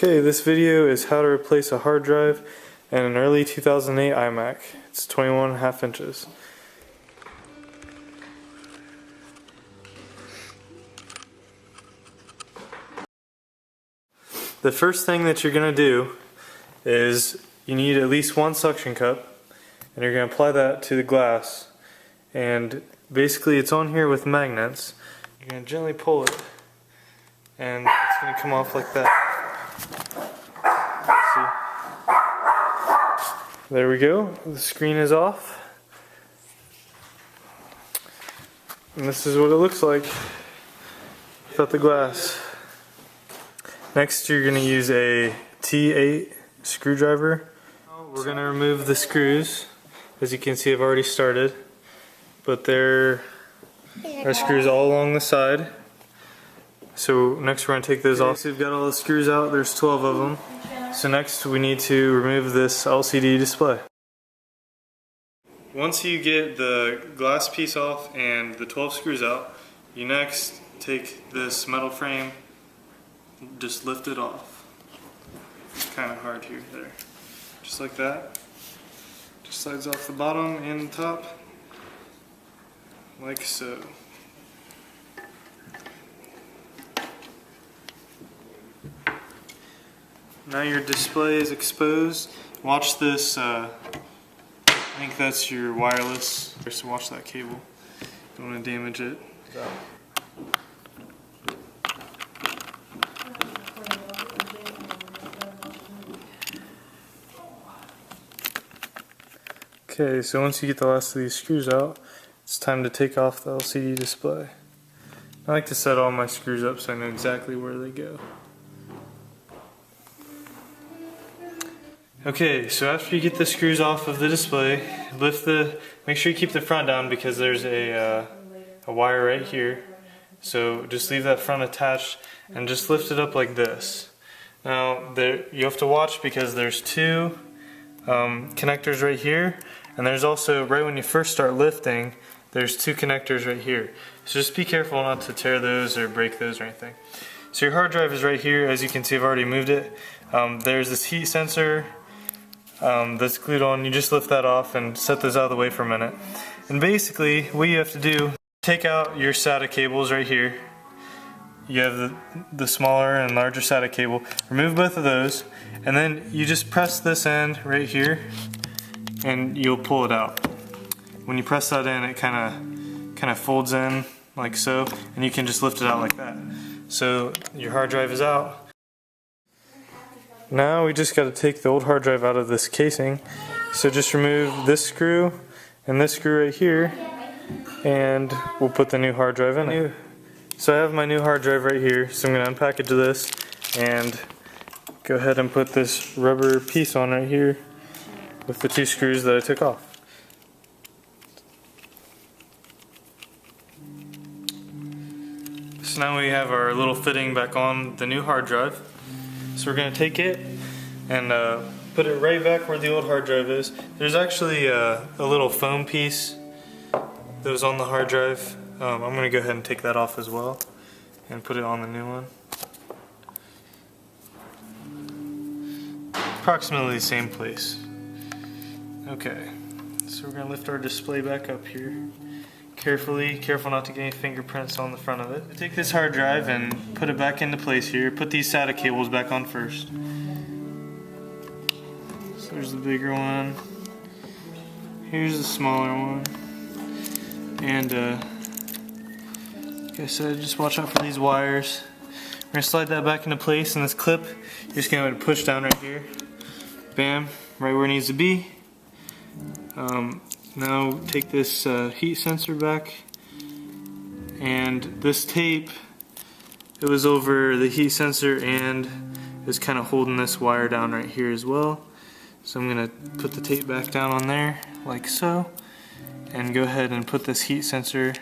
Okay, this video is how to replace a hard drive in an early 2008 iMac. It's 21.5 inches. The first thing that you're going to do is you need at least one suction cup, and you're going to apply that to the glass. And basically it's on here with magnets. You're going to gently pull it, and it's going to come off like that. See? There we go. The screen is off. And this is what it looks like without the glass. Next, you're going to use a T8 screwdriver. We're going to remove the screws. As you can see, I've already started. But there are screws all along the side. So next we're going to take those off. So we've got all the screws out. There's 12 of them. So next we need to remove this LCD display. Once you get the glass piece off and the 12 screws out, you next take this metal frame, just lift it off. It's kind of hard here, there. Just like that. Just slides off the bottom and the top, like so. Now your display is exposed. Watch this, I think that's your wireless. Just watch that cable. Don't want to damage it. Okay, so once you get the last of these screws out, it's time to take off the LCD display. I like to set all my screws up so I know exactly where they go. Okay, so after you get the screws off of the display, make sure you keep the front down because there's a wire right here. So just leave that front attached and just lift it up like this. Now you have to watch because there's two connectors right here, and there's also, right when you first start lifting, there's two connectors right here. So just be careful not to tear those or break those or anything. So your hard drive is right here. As you can see, I've already moved it. There's this heat sensor that's glued on. You just lift that off and set those out of the way for a minute. And basically what you have to do, take out your SATA cables right here. You have the smaller and larger SATA cable. Remove both of those, and then you just press this end right here and you'll pull it out. When you press that in, it kind of folds in like so, and you can just lift it out like that. So your hard drive is out. Now we just got to take the old hard drive out of this casing. So just remove this screw and this screw right here, and we'll put the new hard drive in it. So I have my new hard drive right here, so I'm going to unpackage this and go ahead and put this rubber piece on right here with the two screws that I took off. So now we have our little fitting back on the new hard drive. So we're going to take it and put it right back where the old hard drive is. There's actually a little foam piece that was on the hard drive. I'm going to go ahead and take that off as well and put it on the new one. Approximately the same place. Okay, so we're going to lift our display back up here. Careful not to get any fingerprints on the front of it. Take this hard drive and put it back into place here. Put these SATA cables back on first. So there's the bigger one. Here's the smaller one. And like I said, just watch out for these wires. We're going to slide that back into place, and this clip, you're just going to push down right here. Bam, right where it needs to be. Now take this heat sensor back, and this tape, it was over the heat sensor and it was kind of holding this wire down right here as well. So I'm going to put the tape back down on there like so, and go ahead and put this heat sensor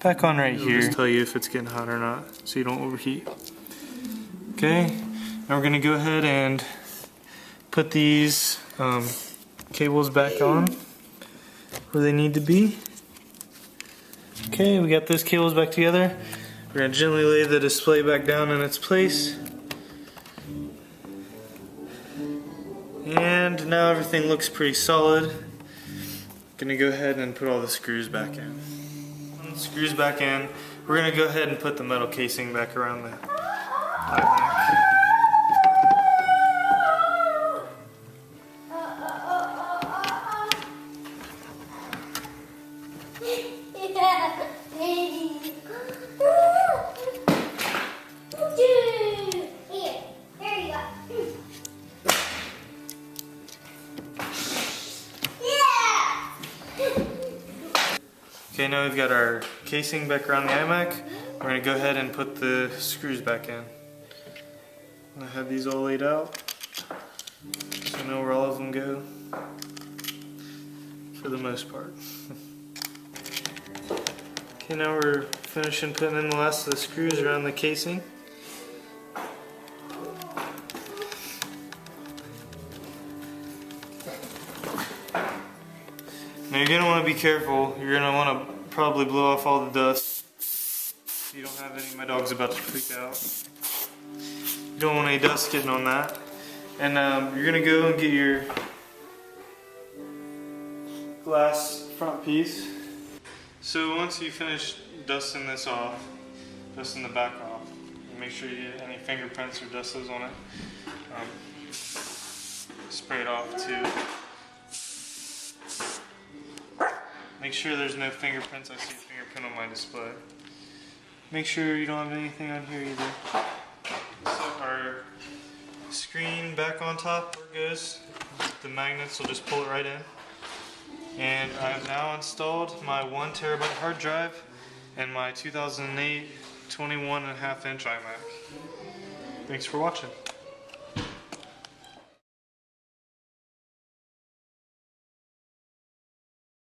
back on right here. It'll just tell you if it's getting hot or not so you don't overheat. Okay, now we're going to go ahead and put these cables back on where they need to be. Okay, we got those cables back together. We're going to gently lay the display back down in its place. And now everything looks pretty solid. Gonna go ahead and put all the screws back in. Screws back in. We're gonna go ahead and put the metal casing back around the iMac. Okay, now we've got our casing back around the iMac. We're going to go ahead and put the screws back in. I have these all laid out, so I know where all of them go, for the most part. Okay, now we're finishing putting in the last of the screws around the casing. Now you're going to want to be careful. You're going to want to probably blow off all the dust so you don't have any. My dog's about to freak out. You don't want any dust getting on that. And you're going to go and get your glass front piece. So once you finish dusting this off, dusting the back off, make sure you get any fingerprints or dust those on it. Spray it off too. Make sure there's no fingerprints. I see a fingerprint on my display. Make sure you don't have anything on here either. So our screen back on top where it goes. The magnets will just pull it right in. And I've now installed my 1 TB hard drive and my 2008 21.5-inch iMac. Thanks for watching.